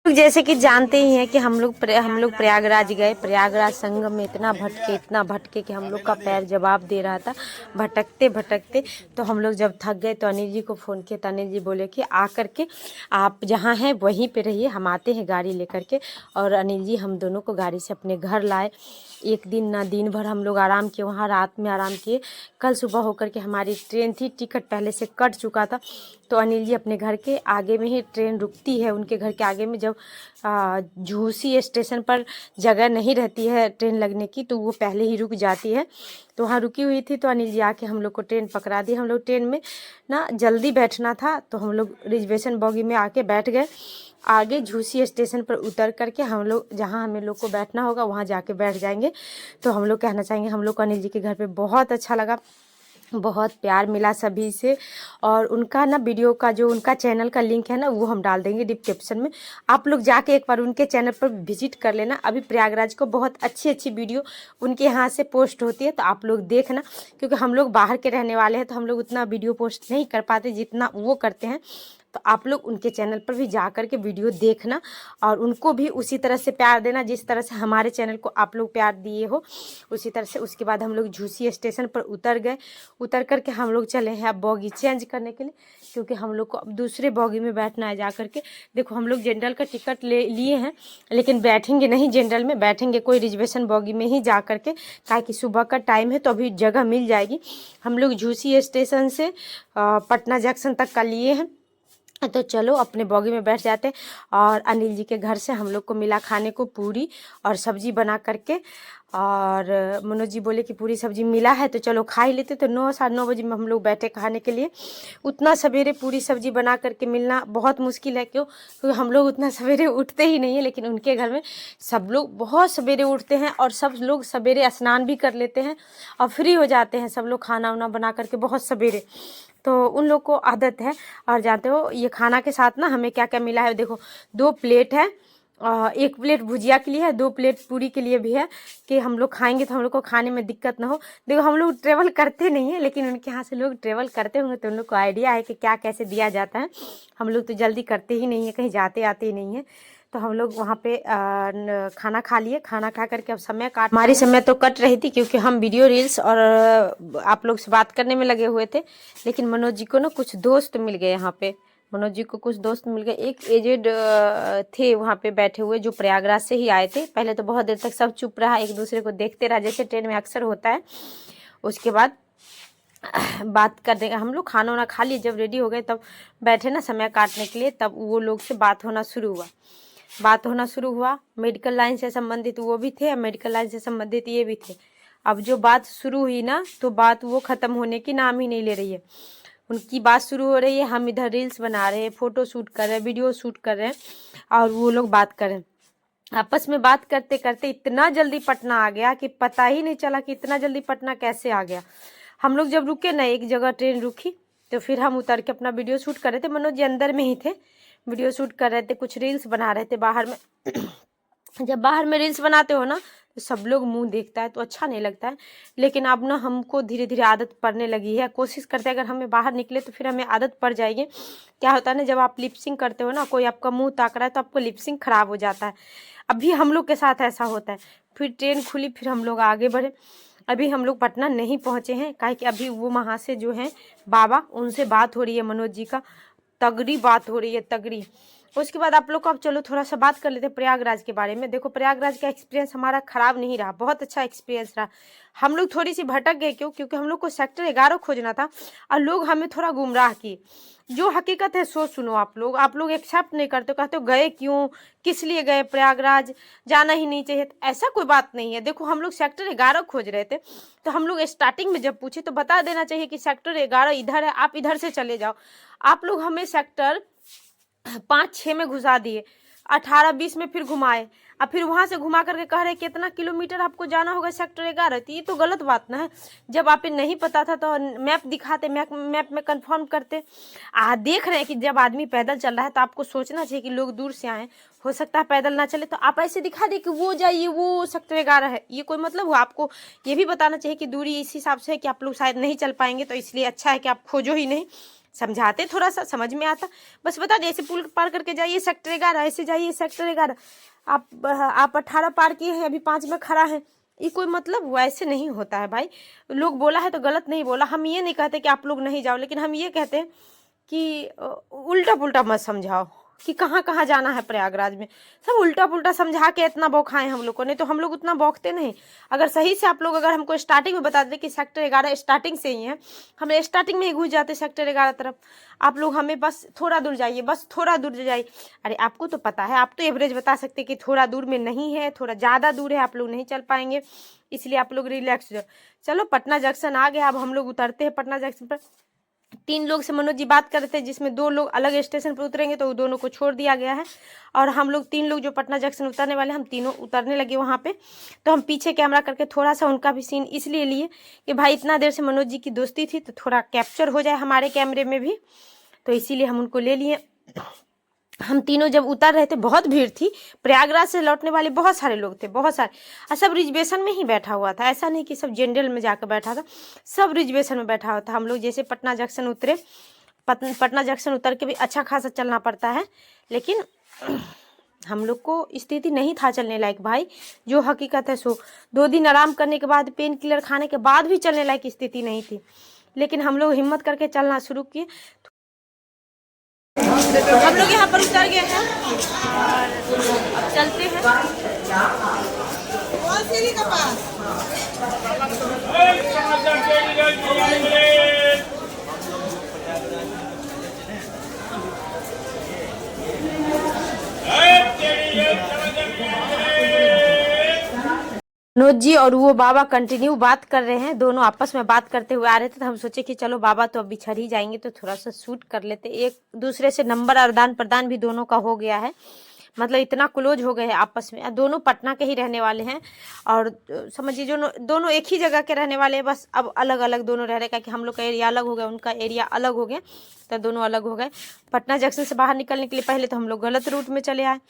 जैसे कि जानते ही हैं कि हम लोग प्रयागराज गए। प्रयागराज संगम में इतना भटके कि हम लोग का पैर जवाब दे रहा था भटकते भटकते। तो हम लोग जब थक गए तो अनिल जी को फ़ोन किया तो अनिल जी बोले कि आ करके आप जहाँ हैं वहीं पे रहिए, हम आते हैं गाड़ी लेकर के। और अनिल जी हम दोनों को गाड़ी से अपने घर लाए। एक दिन ना दिन भर हम लोग आराम किए वहाँ, रात में आराम किए। कल सुबह होकर के हमारी ट्रेन थी, टिकट पहले से कट चुका था। तो अनिल जी अपने घर के आगे में ही ट्रेन रुकती है, उनके घर के आगे में जब झूसी स्टेशन पर जगह नहीं रहती है ट्रेन लगने की तो वो पहले ही रुक जाती है। तो वहाँ रुकी हुई थी तो अनिल जी आके हम लोग को ट्रेन पकड़ा दी। हम लोग ट्रेन में ना जल्दी बैठना था तो हम लोग रिजर्वेशन बॉगी में आके बैठ गए। आगे झूसी स्टेशन पर उतर करके हम लोग जहाँ हमें लोग को बैठना होगा वहाँ जाके बैठ जाएंगे। तो हम लोग कहना चाहेंगे हम लोग को अनिल जी के घर पे बहुत अच्छा लगा, बहुत प्यार मिला सभी से। और उनका ना वीडियो का जो उनका चैनल का लिंक है ना वो हम डाल देंगे डिस्क्रिप्शन में, आप लोग जाके एक बार उनके चैनल पर विजिट कर लेना। अभी प्रयागराज को बहुत अच्छी अच्छी वीडियो उनके यहाँ से पोस्ट होती है तो आप लोग देखना, क्योंकि हम लोग बाहर के रहने वाले हैं तो हम लोग उतना वीडियो पोस्ट नहीं कर पाते जितना वो करते हैं। तो आप लोग उनके चैनल पर भी जा कर के वीडियो देखना और उनको भी उसी तरह से प्यार देना जिस तरह से हमारे चैनल को आप लोग प्यार दिए हो उसी तरह से। उसके बाद हम लोग झूसी स्टेशन पर उतर गए। उतर करके हम लोग चले हैं अब बॉगी चेंज करने के लिए, क्योंकि हम लोग को अब दूसरे बॉगी में बैठना है जा करके। देखो हम लोग जनरल का टिकट ले लिए हैं लेकिन बैठेंगे नहीं जनरल में, बैठेंगे कोई रिजर्वेशन बॉगी में ही जा करके, काहे कि सुबह का टाइम है तो अभी जगह मिल जाएगी। हम लोग झूसी स्टेशन से पटना जंक्शन तक का लिए हैं तो चलो अपने बॉगी में बैठ जाते। और अनिल जी के घर से हम लोग को मिला खाने को पूरी और सब्जी बना करके। और मनोज जी बोले कि पूरी सब्जी मिला है तो चलो खा ही लेते। तो 9 साढ़े 9 बजे में हम लोग बैठे खाने के लिए। उतना सवेरे पूरी सब्जी बना करके मिलना बहुत मुश्किल है, क्योंकि हम लोग उतना सवेरे उठते ही नहीं है। लेकिन उनके घर में सब लोग बहुत सवेरे उठते हैं और सब लोग सवेरे स्नान भी कर लेते हैं और फ्री हो जाते हैं सब लोग खाना वाना बना करके बहुत सवेरे। तो उन लोग को आदत है। और जानते हो ये खाना के साथ ना हमें क्या क्या मिला है, देखो 2 प्लेट है, 1 प्लेट भुजिया के लिए है, 2 प्लेट पूरी के लिए भी है कि हम लोग खाएंगे तो हम लोग को खाने में दिक्कत ना हो। देखो हम लोग ट्रेवल करते नहीं है लेकिन उनके यहाँ से लोग ट्रेवल करते होंगे तो उन लोग को आइडिया है कि क्या कैसे दिया जाता है। हम लोग तो जल्दी करते ही नहीं है, कहीं जाते आते ही नहीं है। तो हम लोग वहाँ पे खाना खा लिए। खाना खा करके अब समय काट, हमारी समय तो कट रही थी क्योंकि हम वीडियो रील्स और आप लोग से बात करने में लगे हुए थे। लेकिन मनोज जी को ना कुछ दोस्त मिल गए यहाँ पे, मनोज जी को कुछ दोस्त मिल गए। एक एजेड थे वहाँ पे बैठे हुए जो प्रयागराज से ही आए थे। पहले तो बहुत देर तक सब चुप रहा, एक दूसरे को देखते रहा जैसे ट्रेन में अक्सर होता है। उसके बाद बात कर देंगे। हम लोग खाना वाना खा लिए, जब रेडी हो गए तब बैठे ना समय काटने के लिए, तब वो लोग से बात होना शुरू हुआ। मेडिकल लाइन से संबंधित वो भी थे और मेडिकल लाइन से संबंधित ये भी थे। अब जो बात शुरू हुई ना तो बात वो ख़त्म होने की नाम ही नहीं ले रही है। उनकी बात शुरू हो रही है, हम इधर रील्स बना रहे हैं, फ़ोटो शूट कर रहे हैं, वीडियो शूट कर रहे हैं और वो लोग बात कर रहे हैं। आपस में बात करते करते इतना जल्दी पटना आ गया कि पता ही नहीं चला कि इतना जल्दी पटना कैसे आ गया। हम लोग जब रुके ना एक जगह ट्रेन रुकी तो फिर हम उतर के अपना वीडियो शूट कर रहे थे। मनोज जी अंदर में ही थे, वीडियो शूट कर रहे थे, कुछ रील्स बना रहे थे बाहर में। जब बाहर में रील्स बनाते हो ना तो सब लोग मुंह देखता है तो अच्छा नहीं लगता है। लेकिन अब ना हमको धीरे धीरे आदत पड़ने लगी है। कोशिश करते हैं अगर हमें बाहर निकले तो फिर हमें आदत पड़ जाएगी। क्या होता है ना, जब आप लिपसिंग करते हो ना, कोई आपका मुंह ताक रहा है तो आपको लिपसिंग खराब हो जाता है। अभी हम लोग के साथ ऐसा होता है। फिर ट्रेन खुली, फिर हम लोग आगे बढ़े। अभी हम लोग पटना नहीं पहुँचे हैं, काहे कि अभी वो वहाँ से जो है बाबा, उनसे बात हो रही है मनोज जी का, तगड़ी बात हो रही है, तगड़ी। उसके बाद आप लोग को अब चलो थोड़ा सा बात कर लेते हैं प्रयागराज के बारे में। देखो प्रयागराज का एक्सपीरियंस हमारा खराब नहीं रहा, बहुत अच्छा एक्सपीरियंस रहा। हम लोग थोड़ी सी भटक गए, क्योंकि हम लोग को सेक्टर 11 खोजना था और लोग हमें थोड़ा गुमराह किए। जो हकीकत है सो सुनो, आप लोग एक्सेप्ट नहीं करते, कहते हो गए क्यों, किस लिए गए प्रयागराज, जाना ही नहीं चाहिए। तो ऐसा कोई बात नहीं है। देखो हम लोग सेक्टर 11 खोज रहे थे तो हम लोग स्टार्टिंग में जब पूछे तो बता देना चाहिए कि सेक्टर 11 इधर है, आप इधर से चले जाओ। आप लोग हमें सेक्टर 5-6 में घुसा दिए, 18-20 में फिर घुमाए और फिर वहां से घुमा करके कह रहे कितना किलोमीटर आपको जाना होगा सेक्टर 11। तो ये तो गलत बात ना है। जब आप नहीं पता था तो मैप दिखाते, मैप में कंफर्म करते। देख रहे हैं कि जब आदमी पैदल चल रहा है तो आपको सोचना चाहिए कि लोग दूर से आए, हो सकता है पैदल ना चले, तो आप ऐसे दिखा दे कि वो जाइए, वो सेक्टर 11 है। ये कोई मतलब हुआ? आपको ये भी बताना चाहिए कि दूरी इस हिसाब से है कि आप लोग शायद नहीं चल पाएंगे, तो इसलिए अच्छा है कि आप खोजो ही नहीं, समझाते, थोड़ा सा समझ में आता, बस बता दे ऐसे पुल पार करके जाइए सेक्टर 11, ऐसे जाइए सेक्टर 11, आप 18 पार किए हैं, अभी 5 में खड़ा है, ये कोई मतलब वैसे नहीं होता है भाई। लोग बोला है तो गलत नहीं बोला, हम ये नहीं कहते कि आप लोग नहीं जाओ, लेकिन हम ये कहते हैं कि उल्टा पुल्टा मत समझाओ कि कहाँ कहाँ जाना है प्रयागराज में। सब उल्टा पुल्टा समझा के इतना बौखाए हम लोग को, नहीं तो हम लोग उतना बौखते नहीं। अगर सही से आप लोग अगर हमको स्टार्टिंग में बता देते कि सेक्टर 11 स्टार्टिंग से ही है, हम स्टार्टिंग में ही घुस जाते सेक्टर 11 तरफ, आप लोग हमें बस थोड़ा दूर जाइए, बस थोड़ा दूर जाइए। अरे आपको तो पता है, आप तो एवरेज बता सकते कि थोड़ा दूर में नहीं है, थोड़ा ज़्यादा दूर है, आप लोग नहीं चल पाएंगे, इसलिए आप लोग रिलैक्स हो जाओ। चलो पटना जंक्शन आ गया, अब हम लोग उतरते हैं पटना जंक्शन पर। 3 लोग से मनोज जी बात कर रहे थे, जिसमें 2 लोग अलग स्टेशन पर उतरेंगे, तो दोनों को छोड़ दिया गया है। और हम लोग 3 लोग जो पटना जंक्शन उतरने वाले, हम तीनों उतरने लगे वहाँ पे। तो हम पीछे कैमरा करके थोड़ा सा उनका भी सीन इसलिए लिए कि भाई इतना देर से मनोज जी की दोस्ती थी, तो थोड़ा कैप्चर हो जाए हमारे कैमरे में भी, तो इसीलिए हम उनको ले लिए। हम तीनों जब उतर रहे थे, बहुत भीड़ थी, प्रयागराज से लौटने वाले बहुत सारे लोग थे, बहुत सारे, और सब रिजर्वेशन में ही बैठा हुआ था, ऐसा नहीं कि सब जनरल में जाकर बैठा था, सब रिजर्वेशन में बैठा हुआ था। हम लोग जैसे पटना जंक्शन उतरे, पटना जंक्शन उतर के भी अच्छा खासा चलना पड़ता है, लेकिन हम लोग को स्थिति नहीं था चलने लायक भाई, जो हकीकत है सो। 2 दिन आराम करने के बाद, पेन किलर खाने के बाद भी चलने लायक स्थिति नहीं थी, लेकिन हम लोग हिम्मत करके चलना शुरू किए। हम लोग यहाँ पर उतर गए हैं और अब चलते हैं। मनोज जी और वो बाबा कंटिन्यू बात कर रहे हैं, दोनों आपस में बात करते हुए आ रहे थे, तो हम सोचे कि चलो बाबा तो अब बिछड़ ही जाएंगे, तो थोड़ा सा शूट कर लेते। एक दूसरे से नंबर आदान प्रदान भी दोनों का हो गया है, मतलब इतना क्लोज हो गए हैं आपस में। दोनों पटना के ही रहने वाले हैं, और समझिए जो दोनों एक ही जगह के रहने वाले हैं, बस अब अलग अलग दोनों रह रहे हैं, कि हम लोग का एरिया अलग हो गया, उनका एरिया अलग हो गया, तो दोनों अलग हो गए। पटना जंक्शन से बाहर निकलने के लिए पहले तो हम लोग गलत रूट में चले आए,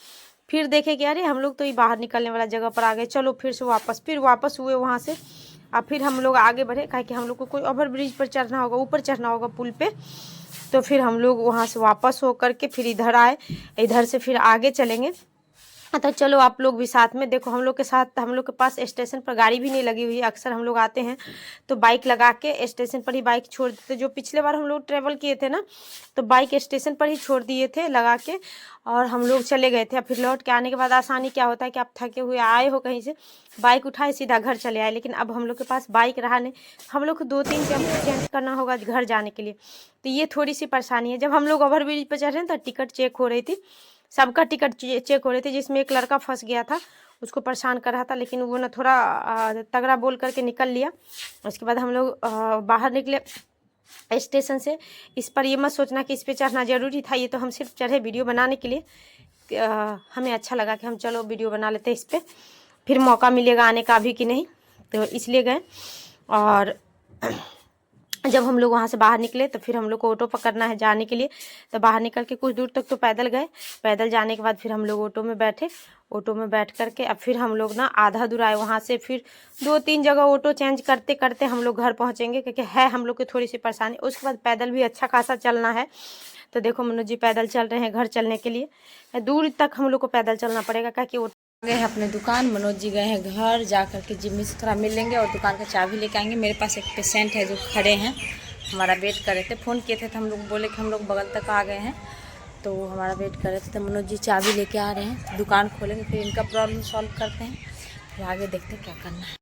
फिर देखे कि अरे हम लोग तो ये बाहर निकलने वाला जगह पर आ गए, चलो फिर से वापस हुए वहाँ से। और फिर हम लोग आगे बढ़े, कहा कि हम लोग को कोई ओवर ब्रिज पर चढ़ना होगा, ऊपर चढ़ना होगा पुल पे। तो फिर हम लोग वहाँ से वापस हो करके फिर इधर आए, इधर से फिर आगे चलेंगे। तो चलो आप लोग भी साथ में देखो। हम लोग के साथ, हम लोग के पास स्टेशन पर गाड़ी भी नहीं लगी हुई है। अक्सर हम लोग आते हैं तो बाइक लगा के स्टेशन पर ही बाइक छोड़ देते। जो पिछले बार हम लोग ट्रेवल किए थे ना, तो बाइक स्टेशन पर ही छोड़ दिए थे लगा के, और हम लोग चले गए थे। फिर लौट के आने के बाद आसानी क्या होता है कि आप थके हुए आए हो कहीं से, बाइक उठाए सीधा घर चले आए। लेकिन अब हम लोग के पास बाइक रहा नहीं, हम लोग को 2-3 टेम्पो चेंज करना होगा घर जाने के लिए, तो ये थोड़ी सी परेशानी है। जब हम लोग ओवर ब्रिज पर चढ़ रहे थे तो टिकट चेक हो रही थी, सबका टिकट चेक हो रहे थे, जिसमें एक लड़का फंस गया था, उसको परेशान कर रहा था, लेकिन वो ना थोड़ा तगड़ा बोल करके निकल लिया। उसके बाद हम लोग बाहर निकले स्टेशन से। इस पर ये मत सोचना कि इस पे चढ़ना ज़रूरी था, ये तो हम सिर्फ चढ़े वीडियो बनाने के लिए। हमें अच्छा लगा कि हम चलो वीडियो बना लेते इस पर, फिर मौका मिलेगा आने का भी कि नहीं, तो इसलिए गए। और जब हम लोग वहाँ से बाहर निकले तो फिर हम लोग को ऑटो पकड़ना है जाने के लिए, तो बाहर निकल के कुछ दूर तक तो पैदल गए। पैदल जाने के बाद फिर हम लोग ऑटो में बैठे, ऑटो में बैठ करके अब फिर हम लोग ना आधा दूर आए, वहाँ से फिर 2-3 जगह ऑटो चेंज करते करते हम लोग घर पहुँचेंगे, क्योंकि है हम लोग की थोड़ी सी परेशानी। उसके बाद पैदल भी अच्छा खासा चलना है। तो देखो मनोज जी पैदल चल रहे हैं घर चलने के लिए, दूर तक हम लोग को पैदल चलना पड़ेगा, क्योंकि गए हैं अपने दुकान। मनोज जी गए हैं घर, जा कर के जिम्मी से थोड़ा मिल लेंगे और दुकान का चाबी लेके आएंगे। मेरे पास एक पेशेंट है जो खड़े हैं, हमारा वेट कर रहे थे, फ़ोन किए थे तो हम लोग बोले कि हम लोग बगल तक आ गए हैं, तो हमारा वेट कर रहे थे। तो मनोज जी चाबी लेके आ रहे हैं, दुकान खोलेंगे, फिर इनका प्रॉब्लम सॉल्व करते हैं, फिर आगे देखते हैं क्या करना है।